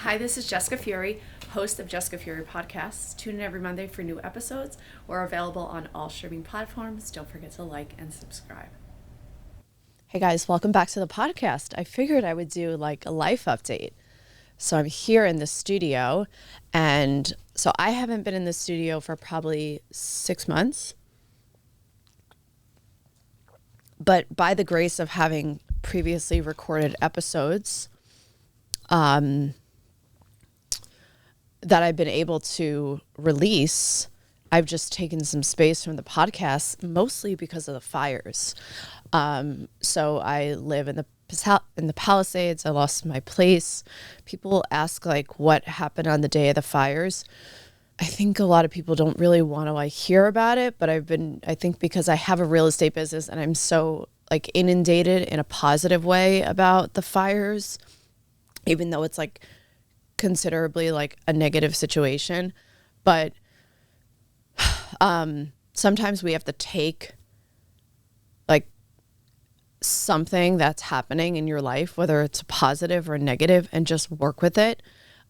Hi, this is Jessica Fury, host of Jessica Fury Podcasts. Tune in every Monday for new episodes. We're available on all streaming platforms. Don't forget to like and subscribe. Hey guys, welcome back to the podcast. I figured I would do like a life update. So I'm here in the studio, and so I haven't been in the studio for probably 6 months. But by the grace of having previously recorded episodes, that I've been able to release, I've just taken some space from the podcast, mostly because of the fires. So I live in the Palisades. I lost my place. People ask like what happened on the day of the fires. I think a lot of people don't really want to hear about it, but I think because I have a real estate business and I'm so like inundated in a positive way about the fires, even though it's like considerably like a negative situation. But sometimes we have to take like something that's happening in your life, whether it's positive or negative, and just work with it.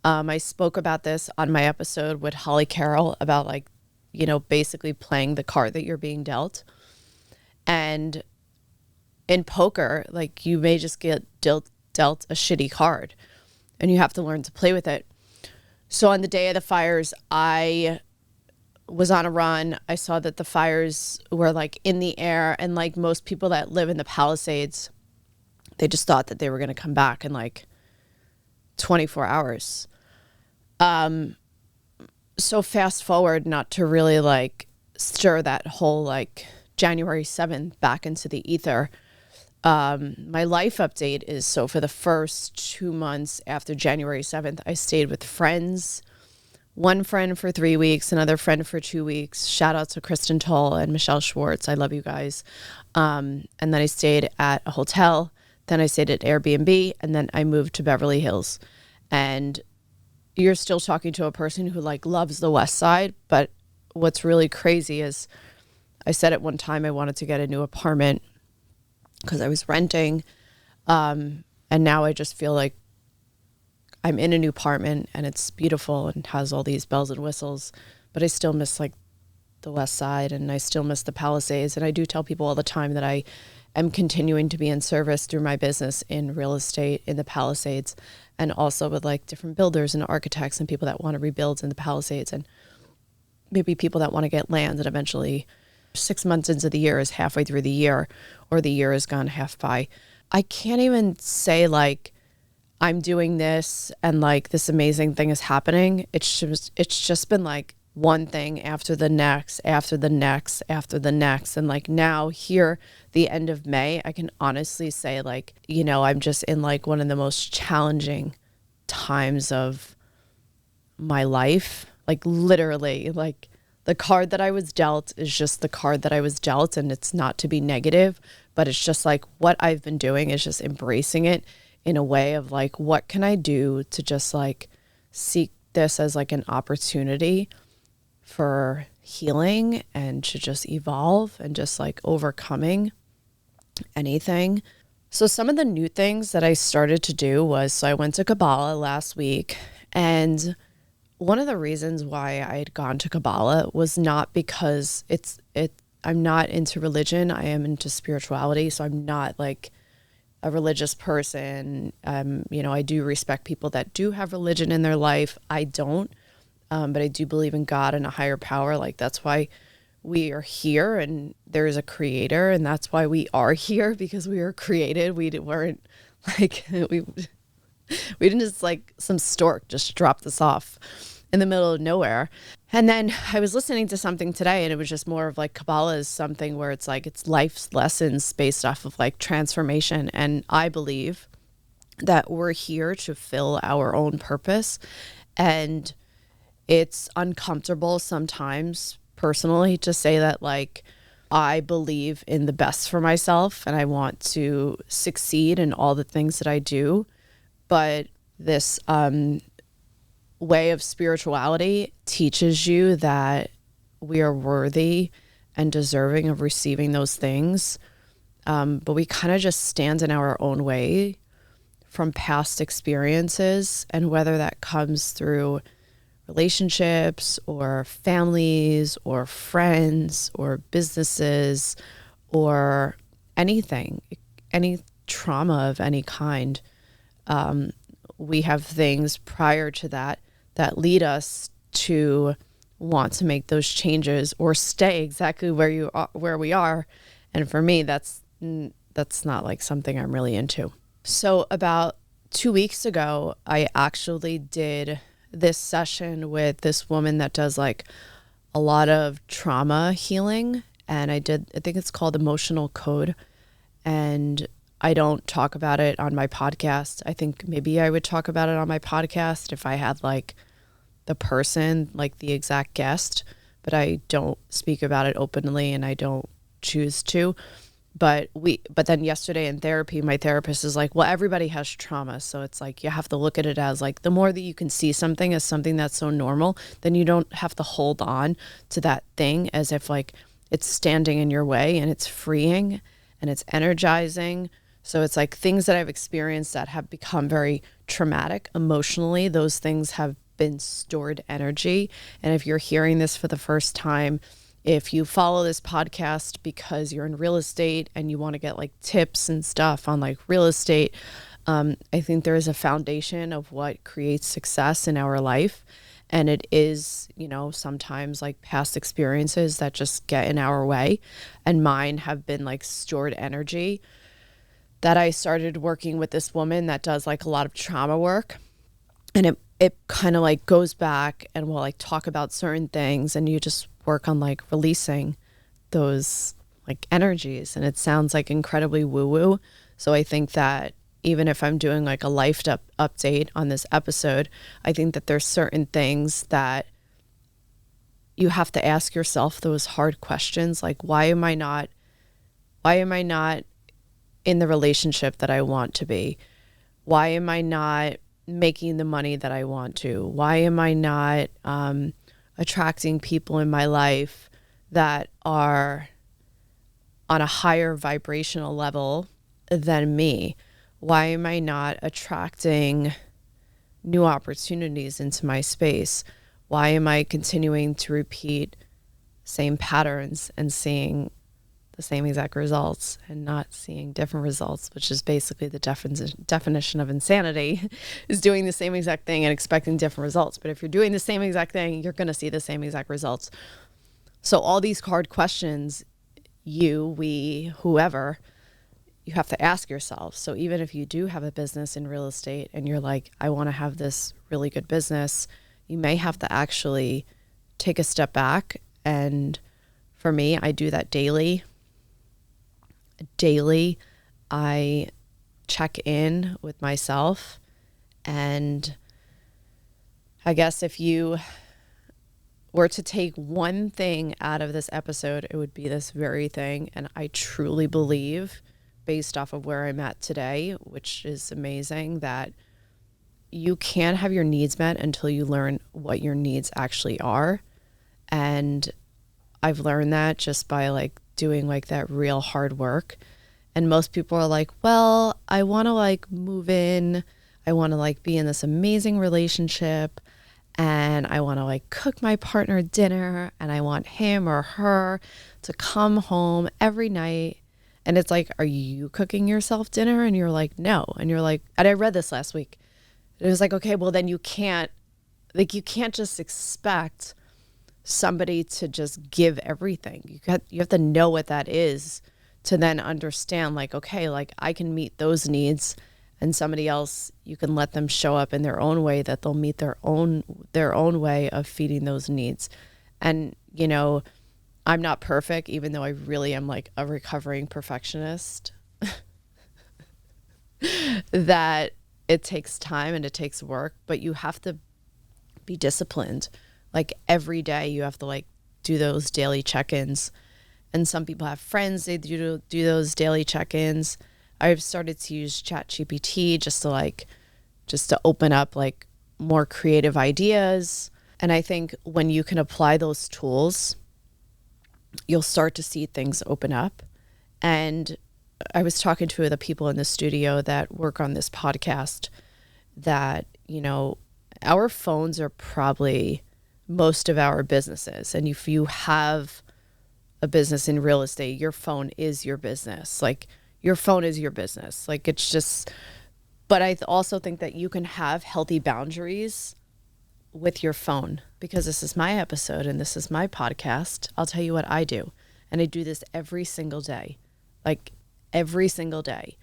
I spoke about this on my episode with Holly Carroll about basically playing the card that you're being dealt. And in poker, like you may just get dealt a shitty card and you have to learn to play with it. So on the day of the fires, I was on a run. I saw that the fires were like in the air, and like most people that live in the Palisades, they just thought that they were going to come back in like 24 hours. So fast forward, not to really like stir that whole like January 7th back into the ether. My life update is, so for the first 2 months after January 7th, I stayed with friends. One friend for 3 weeks, another friend for 2 weeks. Shout out to Kristen Toll and Michelle Schwartz. I love you guys. And then I stayed at a hotel. Then I stayed at Airbnb, and then I moved to Beverly Hills. And you're still talking to a person who like loves the West Side. But what's really crazy is I said at one time I wanted to get a new apartment because I was renting. And now I just feel like I'm in a new apartment and it's beautiful and has all these bells and whistles, but I still miss like the West Side, and I still miss the Palisades. And I do tell people all the time that I am continuing to be in service through my business in real estate in the Palisades, and also with like different builders and architects and people that want to rebuild in the Palisades, and maybe people that want to get land. And eventually 6 months into the year is halfway through the year, or the year has gone half by. I can't even say like I'm doing this and like this amazing thing is happening. It's just been like one thing after the next, after the next, after the next. And like now here, the end of May, I can honestly say like, I'm just in like one of the most challenging times of my life. Like literally, like the card that I was dealt is just the card that I was dealt, and it's not to be negative, but it's just like what I've been doing is just embracing it in a way of like, what can I do to just like seek this as like an opportunity for healing and to just evolve and just like overcoming anything. So some of the new things that I started to do was, so I went to Kabbalah last week, and one of the reasons why I had gone to Kabbalah was not because I'm not into religion. I am into spirituality. So I'm not like a religious person. I do respect people that do have religion in their life. I don't, but I do believe in God and a higher power. Like that's why we are here, and there is a creator, and that's why we are here, because we were created. We weren't like we didn't just like some stork just dropped us off in the middle of nowhere. And then I was listening to something today, and it was just more of like Kabbalah is something where it's like it's life's lessons based off of like transformation. And I believe that we're here to fill our own purpose. And it's uncomfortable sometimes personally to say that like I believe in the best for myself and I want to succeed in all the things that I do. But this way of spirituality teaches you that we are worthy and deserving of receiving those things. But we kind of just stand in our own way from past experiences, and whether that comes through relationships or families or friends or businesses or anything, any trauma of any kind. We have things prior to that that lead us to want to make those changes or stay exactly where we are. And for me, that's not like something I'm really into. So about 2 weeks ago, I actually did this session with this woman that does like a lot of trauma healing. And I think it's called Emotional Code. And I don't talk about it on my podcast. I think maybe I would talk about it on my podcast if I had like the person, like the exact guest, but I don't speak about it openly and I don't choose to. But then yesterday in therapy, my therapist is like, well, everybody has trauma. So it's like, you have to look at it as like, the more that you can see something as something that's so normal, then you don't have to hold on to that thing as if like it's standing in your way, and it's freeing and it's energizing. So it's like things that I've experienced that have become very traumatic emotionally, those things have been stored energy. And if you're hearing this for the first time, if you follow this podcast because you're in real estate and you want to get like tips and stuff on like real estate, I think there is a foundation of what creates success in our life. And it is, sometimes like past experiences that just get in our way. And mine have been like stored energy that I started working with this woman that does like a lot of trauma work. And it kind of like goes back and we'll like talk about certain things, and you just work on like releasing those like energies. And it sounds like incredibly woo-woo. So I think that even if I'm doing like a life update on this episode, I think that there's certain things that you have to ask yourself those hard questions. Like, why am I not in the relationship that I want to be? Why am I not making the money that I want to? Why am I not attracting people in my life that are on a higher vibrational level than me? Why am I not attracting new opportunities into my space? Why am I continuing to repeat same patterns and seeing the same exact results and not seeing different results, which is basically the definition of insanity, is doing the same exact thing and expecting different results. But if you're doing the same exact thing, you're going to see the same exact results. So all these hard questions, we, whoever, you have to ask yourself. So even if you do have a business in real estate and you're like, I want to have this really good business, you may have to actually take a step back. And for me, I do that daily. I check in with myself. And I guess if you were to take one thing out of this episode, it would be this very thing. And I truly believe, based off of where I'm at today, which is amazing, that you can't have your needs met until you learn what your needs actually are. And I've learned that just by like doing like that real hard work. And most people are like, well, I want to like move in. I want to like be in this amazing relationship, and I want to like cook my partner dinner, and I want him or her to come home every night. And it's like, are you cooking yourself dinner? And you're like, no. And you're like, and I read this last week. It was like, okay, well then you can't just expect somebody to just give everything. You have to know what that is to then understand like, okay, like I can meet those needs, and somebody else, you can let them show up in their own way that they'll meet their own way of feeding those needs. And, I'm not perfect, even though I really am like a recovering perfectionist, that it takes time and it takes work, but you have to be disciplined. Like every day you have to like do those daily check-ins. And some people have friends, they do those daily check-ins. I've started to use ChatGPT just to open up like more creative ideas. And I think when you can apply those tools, you'll start to see things open up. And I was talking to the people in the studio that work on this podcast that, our phones are probably most of our businesses. And if you have a business in real estate, your phone is your business. Like, your phone is your business. Like, it's just, but I also think that you can have healthy boundaries with your phone, because this is my episode and this is my podcast. I'll tell you what I do. And I do this every single day, like every single day.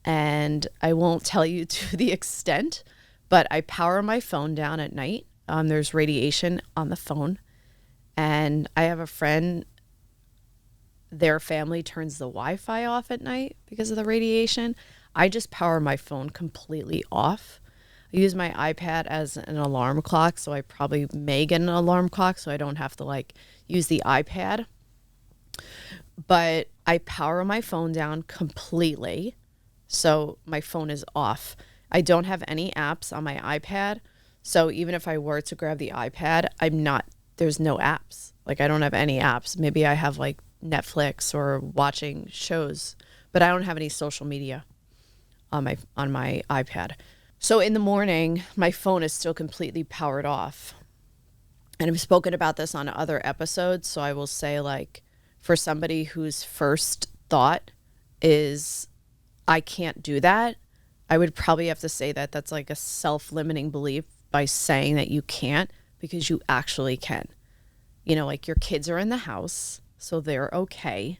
And I won't tell you to the extent, but I power my phone down at night. There's radiation on the phone. And I have a friend, their family turns the Wi-Fi off at night because of the radiation. I just power my phone completely off. I use my iPad as an alarm clock, so I probably may get an alarm clock so I don't have to like use the iPad. But I power my phone down completely, so my phone is off. I don't have any apps on my iPad, so even if I were to grab the iPad, there's no apps. Like, I don't have any apps. Maybe I have like Netflix or watching shows, but I don't have any social media on my iPad. So in the morning, my phone is still completely powered off. And I've spoken about this on other episodes, so I will say, like, for somebody whose first thought is, I can't do that, I would probably have to say that that's like a self-limiting belief by saying that you can't, because you actually can. Like, your kids are in the house, so they're okay.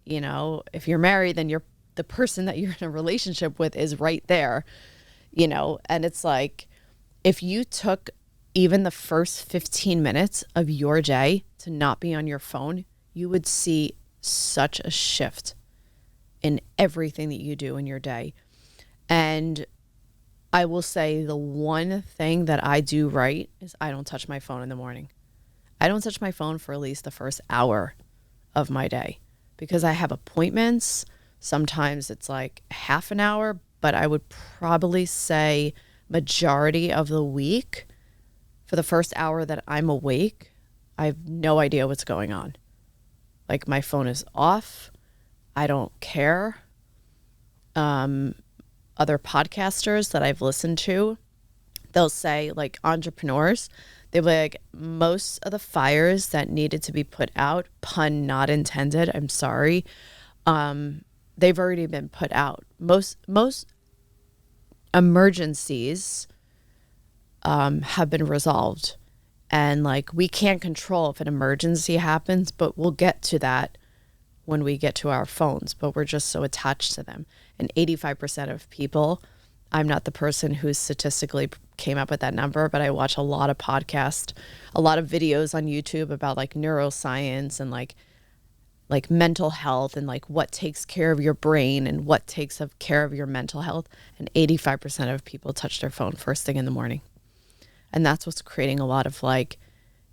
If you're married, then the person that you're in a relationship with is right there, and it's like, if you took even the first 15 minutes of your day to not be on your phone, you would see such a shift in everything that you do in your day. And I will say the one thing that I do right is I don't touch my phone in the morning. I don't touch my phone for at least the first hour of my day, because I have appointments. Sometimes it's like half an hour, but I would probably say majority of the week, for the first hour that I'm awake, I have no idea what's going on. Like, my phone is off. I don't care. Other podcasters that I've listened to, they'll say, like, entrepreneurs, they'll be like, most of the fires that needed to be put out, pun not intended, I'm sorry, they've already been put out. Most emergencies have been resolved. And, like, we can't control if an emergency happens, but we'll get to that when we get to our phones, but we're just so attached to them. And 85% of people, I'm not the person who statistically came up with that number, but I watch a lot of podcasts, a lot of videos on YouTube about like neuroscience and like mental health and like what takes care of your brain and what takes care of your mental health. And 85% of people touch their phone first thing in the morning. And that's what's creating a lot of like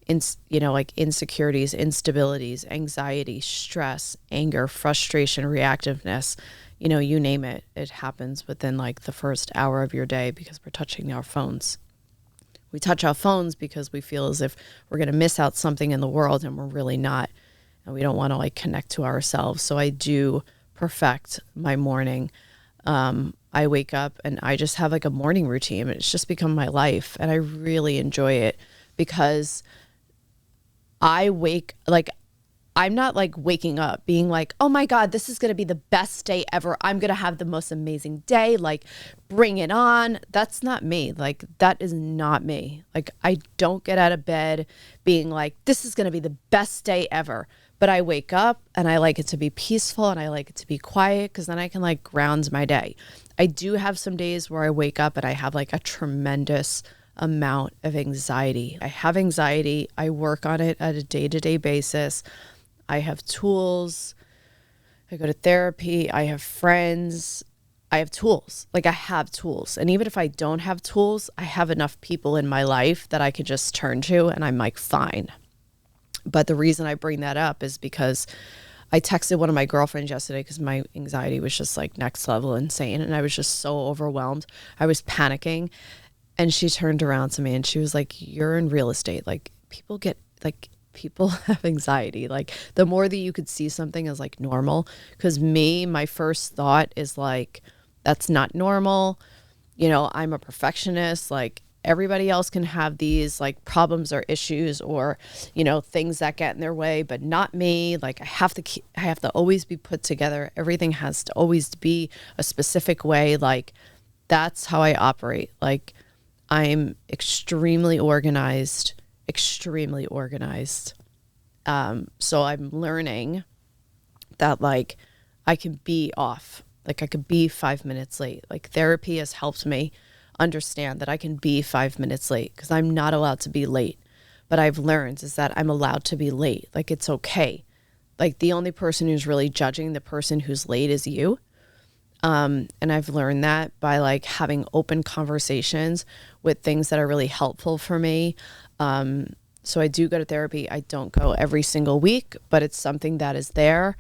insecurities, instabilities, anxiety, stress, anger, frustration, reactiveness, you name it. It happens within like the first hour of your day because we're touching our phones. We touch our phones because we feel as if we're going to miss out something in the world, and we're really not. And we don't want to like connect to ourselves. So I do perfect my morning. I wake up and I just have like a morning routine. It's just become my life, and I really enjoy it because I'm not like waking up being like, oh my God, this is going to be the best day ever. I'm going to have the most amazing day. Like, bring it on. That's not me. Like, that is not me. Like, I don't get out of bed being like, this is going to be the best day ever. But I wake up and I like it to be peaceful and I like it to be quiet, because then I can like ground my day. I do have some days where I wake up and I have like a tremendous amount of anxiety. I have anxiety. I work on it at a day-to-day basis. I have tools. I go to therapy. I have friends. I have tools. Like, I have tools. And even if I don't have tools, I have enough people in my life that I could just turn to and I'm like, fine. But the reason I bring that up is because I texted one of my girlfriends yesterday because my anxiety was just like next level insane. And I was just so overwhelmed. I was panicking. And she turned around to me and she was like, you're in real estate. Like, people get like people have anxiety. Like the more that you could see something as like normal, because my first thought is like, that's not normal. You know, I'm a perfectionist. Like everybody else can have these like problems or issues or, you know, things that get in their way, but not me. Like I have to always be put together. Everything has to always be a specific way. Like that's how I operate. Like I'm extremely organized, extremely organized. So I'm learning that like I can be off. Like I could be 5 minutes late. Like therapy has helped me understand that I can be 5 minutes late because I'm not allowed to be late. But I've learned is that I'm allowed to be late. Like it's okay. Like the only person who's really judging the person who's late is you. And I've learned that by like having open conversations with things that are really helpful for me. So I do go to therapy. I don't go every single week, but it's something that is there.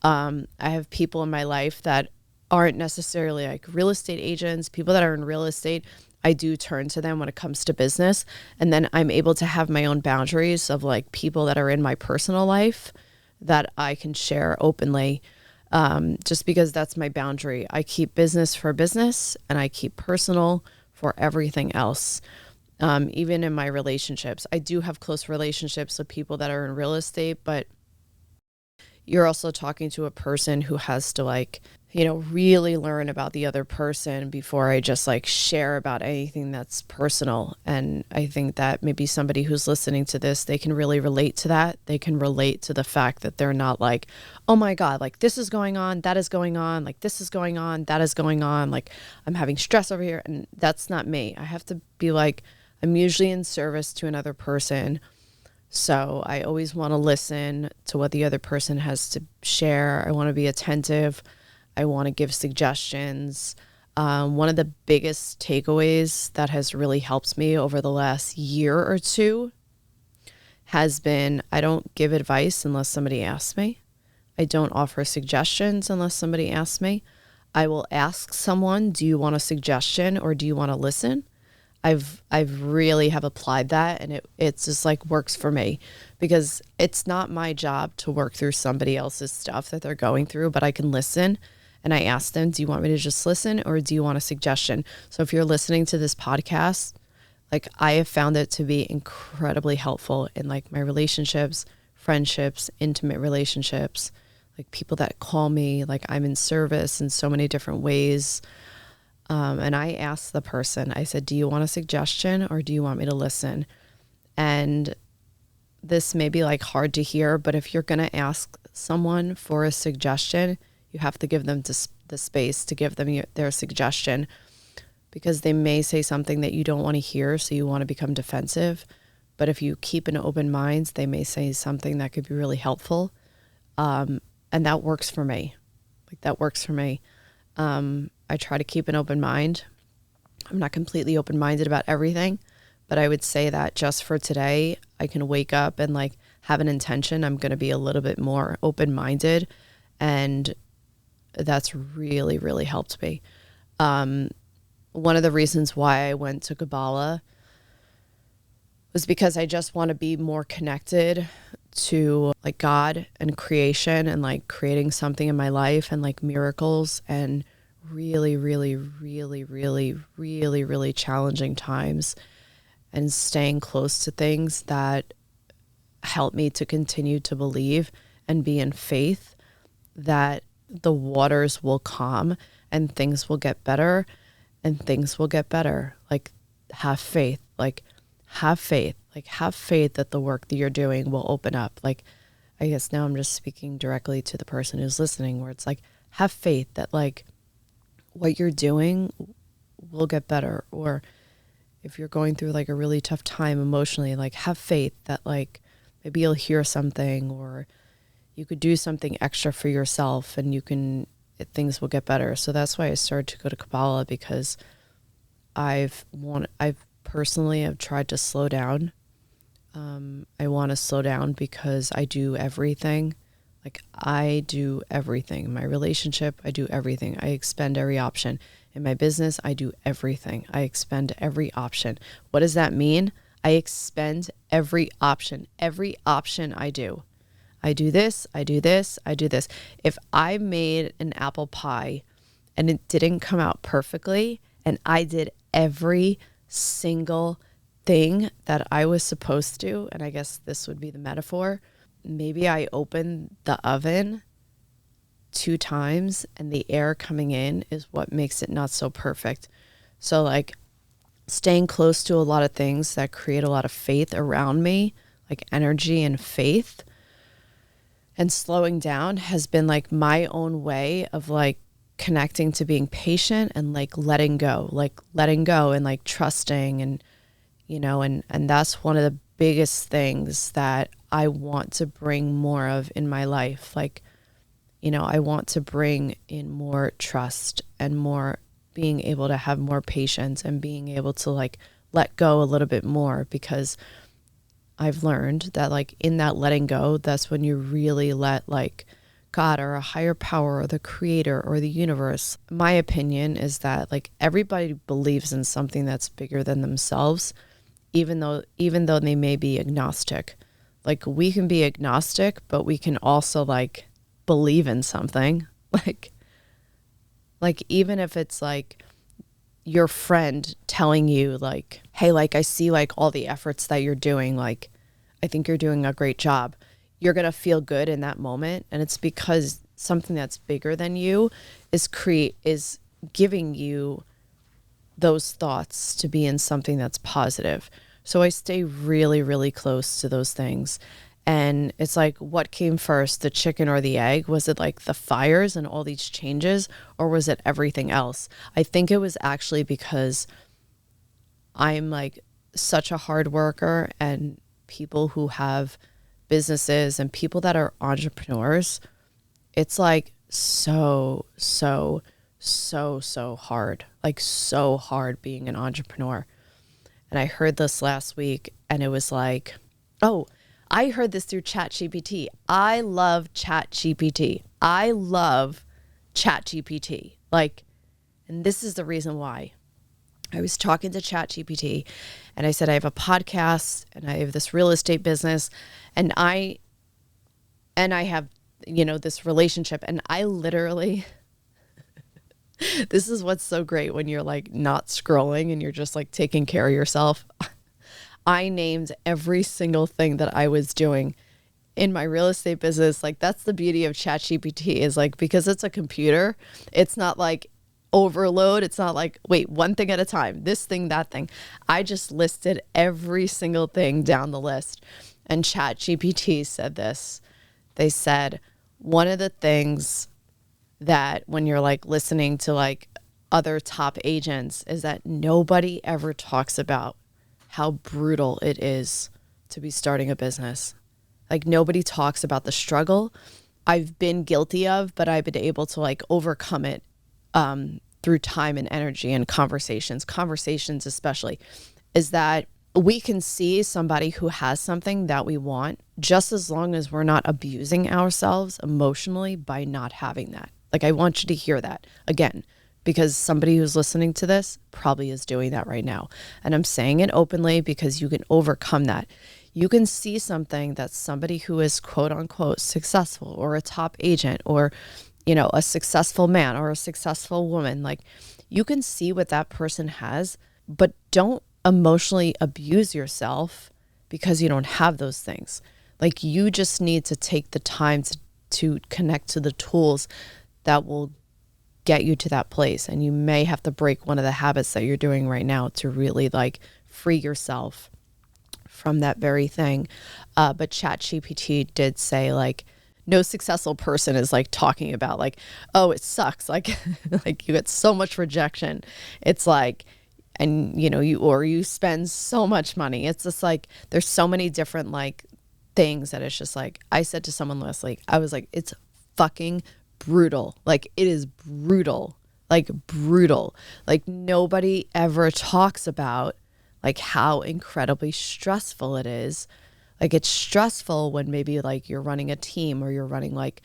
I have people in my life that aren't necessarily like real estate agents, people that are in real estate. I do turn to them when it comes to business. And then I'm able to have my own boundaries of like people that are in my personal life that I can share openly. Just because that's my boundary. I keep business for business and I keep personal for everything else. Even in my relationships, I do have close relationships with people that are in real estate, but you're also talking to a person who has to like, you know, really learn about the other person before I just like share about anything that's personal. And I think that maybe somebody who's listening to this, they can really relate to that. They can relate to the fact that they're not like, oh my God, like this is going on, that is going on, like this is going on, that is going on, like I'm having stress over here. And that's not me. I have to be like, I'm usually in service to another person. So I always want to listen to what the other person has to share. I want to be attentive. I want to give suggestions. One of the biggest takeaways that has really helped me over the last year or two has been I don't give advice unless somebody asks me. I don't offer suggestions unless somebody asks me. I will ask someone, do you want a suggestion or do you want to listen? I've really have applied that, and it's just like works for me because it's not my job to work through somebody else's stuff that they're going through, but I can listen. And I ask them, do you want me to just listen or do you want a suggestion? So if you're listening to this podcast, like I have found it to be incredibly helpful in like my relationships, friendships, intimate relationships, like people that call me, like I'm in service in so many different ways. And I asked the person, I said, do you want a suggestion or do you want me to listen? And this may be like hard to hear, but if you're going to ask someone for a suggestion, you have to give them the space to give them their suggestion because they may say something that you don't want to hear. So you want to become defensive. But if you keep an open mind, they may say something that could be really helpful. And that works for me. Like that works for me. I try to keep an open mind. I'm not completely open-minded about everything, but I would say that just for today, I can wake up and like have an intention. I'm going to be a little bit more open-minded, and that's really, really helped me. One of the reasons why I went to Kabbalah was because I just want to be more connected to like God and creation and like creating something in my life and like miracles and really, really, really, really, really, really challenging times and staying close to things that help me to continue to believe and be in faith that the waters will calm and things will get better and things will get better. Like have faith, like have faith, like have faith that the work that you're doing will open up. Like, I guess now I'm just speaking directly to the person who's listening where it's like, have faith that like what you're doing will get better. Or if you're going through like a really tough time emotionally, like have faith that like maybe you'll hear something or you could do something extra for yourself and things will get better. So that's why I started to go to Kabbalah because I've personally have tried to slow down. I want to slow down because I do everything. Like I do everything. In my relationship, I do everything. I expend every option. In my business, I do everything. I expend every option. What does that mean? I expend every option I do. I do this, I do this, I do this. If I made an apple pie and it didn't come out perfectly and I did every single thing that I was supposed to, and I guess this would be the metaphor, maybe I opened the oven 2 times and the air coming in is what makes it not so perfect. So like staying close to a lot of things that create a lot of faith around me, like energy and faith, and slowing down has been like my own way of like connecting to being patient and like letting go and like trusting and, you know, and that's one of the biggest things that I want to bring more of in my life. Like, you know, I want to bring in more trust and more being able to have more patience and being able to like let go a little bit more, because I've learned that like in that letting go, that's when you really let like God or a higher power or the creator or the universe. My opinion is that like everybody believes in something that's bigger than themselves, even though they may be agnostic. Like we can be agnostic, but we can also like believe in something. Like even if it's like your friend telling you like, hey, like I see like all the efforts that you're doing, like I think you're doing a great job, you're going to feel good in that moment. And it's because something that's bigger than you is giving you those thoughts to be in something that's positive. So I stay really, really close to those things. And it's like, what came first, the chicken or the egg? Was it like the fires and all these changes, or was it everything else? I think it was actually because I'm like such a hard worker, and people who have businesses and people that are entrepreneurs, it's like so hard, like so hard being an entrepreneur. And I heard this last week and it was like, oh, I heard this through ChatGPT. I love ChatGPT. Like, and this is the reason why. I was talking to ChatGPT and I said, I have a podcast and I have this real estate business and I have, you know, this relationship, and I literally, this is what's so great when you're like not scrolling and you're just like taking care of yourself. I named every single thing that I was doing in my real estate business. Like that's the beauty of ChatGPT, is like, because it's a computer, it's not like overload. It's not like, wait, one thing at a time, this thing, that thing. I just listed every single thing down the list. And ChatGPT said this. They said, one of the things that when you're like listening to like other top agents is that nobody ever talks about how brutal it is to be starting a business. Like nobody talks about the struggle I've been guilty of, but I've been able to like overcome it through time and energy and conversations especially, is that we can see somebody who has something that we want just as long as we're not abusing ourselves emotionally by not having that. Like I want you to hear that again, because somebody who's listening to this probably is doing that right now. And I'm saying it openly because you can overcome that. You can see something that somebody who is quote unquote successful, or a top agent, or, you know, a successful man or a successful woman, like you can see what that person has, but don't emotionally abuse yourself because you don't have those things. Like you just need to take the time to connect to the tools that will get you to that place. And you may have to break one of the habits that you're doing right now to really like free yourself from that very thing. But ChatGPT did say like, no successful person is like talking about like, oh, it sucks. Like, like you get so much rejection. It's like, and you know, you spend so much money. It's just like, there's so many different like things that it's just like, I said to someone last week, I was like, it's fucking brutal. Like it is brutal, like brutal. Like nobody ever talks about like how incredibly stressful it is. Like it's stressful when maybe like you're running a team, or you're running like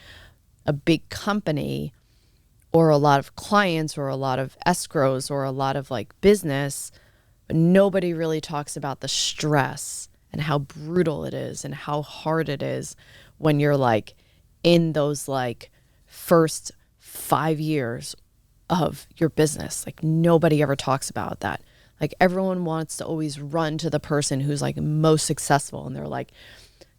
a big company, or a lot of clients, or a lot of escrows, or a lot of like business. But nobody really talks about the stress and how brutal it is and how hard it is when you're like in those like first 5 years of your business. Like nobody ever talks about that. Like everyone wants to always run to the person who's like most successful, and they're like,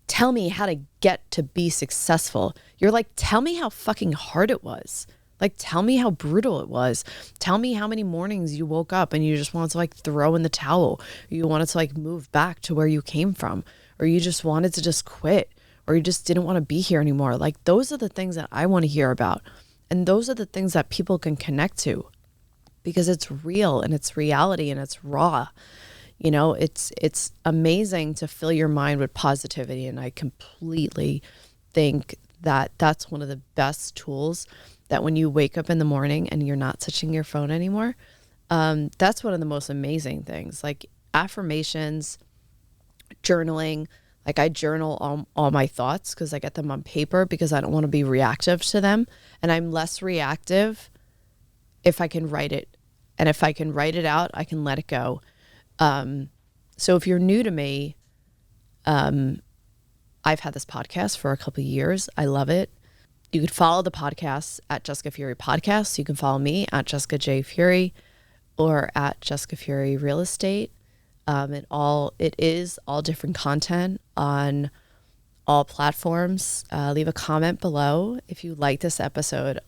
tell me how to get to be successful. You're like, tell me how fucking hard it was. Like, tell me how brutal it was. Tell me how many mornings you woke up and you just wanted to like throw in the towel, or you wanted to like move back to where you came from, or you just wanted to just quit, or you just didn't want to be here anymore. Like, those are the things that I want to hear about. And those are the things that people can connect to, because it's real and it's reality and it's raw. You know, it's amazing to fill your mind with positivity. And I completely think that that's one of the best tools, that when you wake up in the morning and you're not touching your phone anymore, that's one of the most amazing things. Like affirmations, journaling. Like I journal all my thoughts because I get them on paper, because I don't want to be reactive to them. And I'm less reactive if I can write it. And if I can write it out, I can let it go. So if you're new to me, I've had this podcast for a couple of years. I love it. You could follow the podcast at Jessica Fury Podcast. You can follow me at Jessica J. Fury or at Jessica Fury Real Estate. It is all different content on all platforms. Leave a comment below if you like this episode.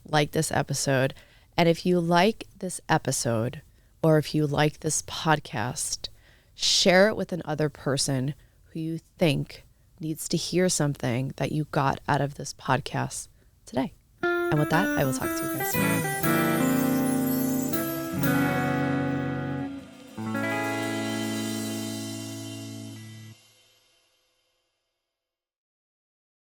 And if you like this episode, or if you like this podcast, share it with another person who you think needs to hear something that you got out of this podcast today. And with that, I will talk to you guys soon.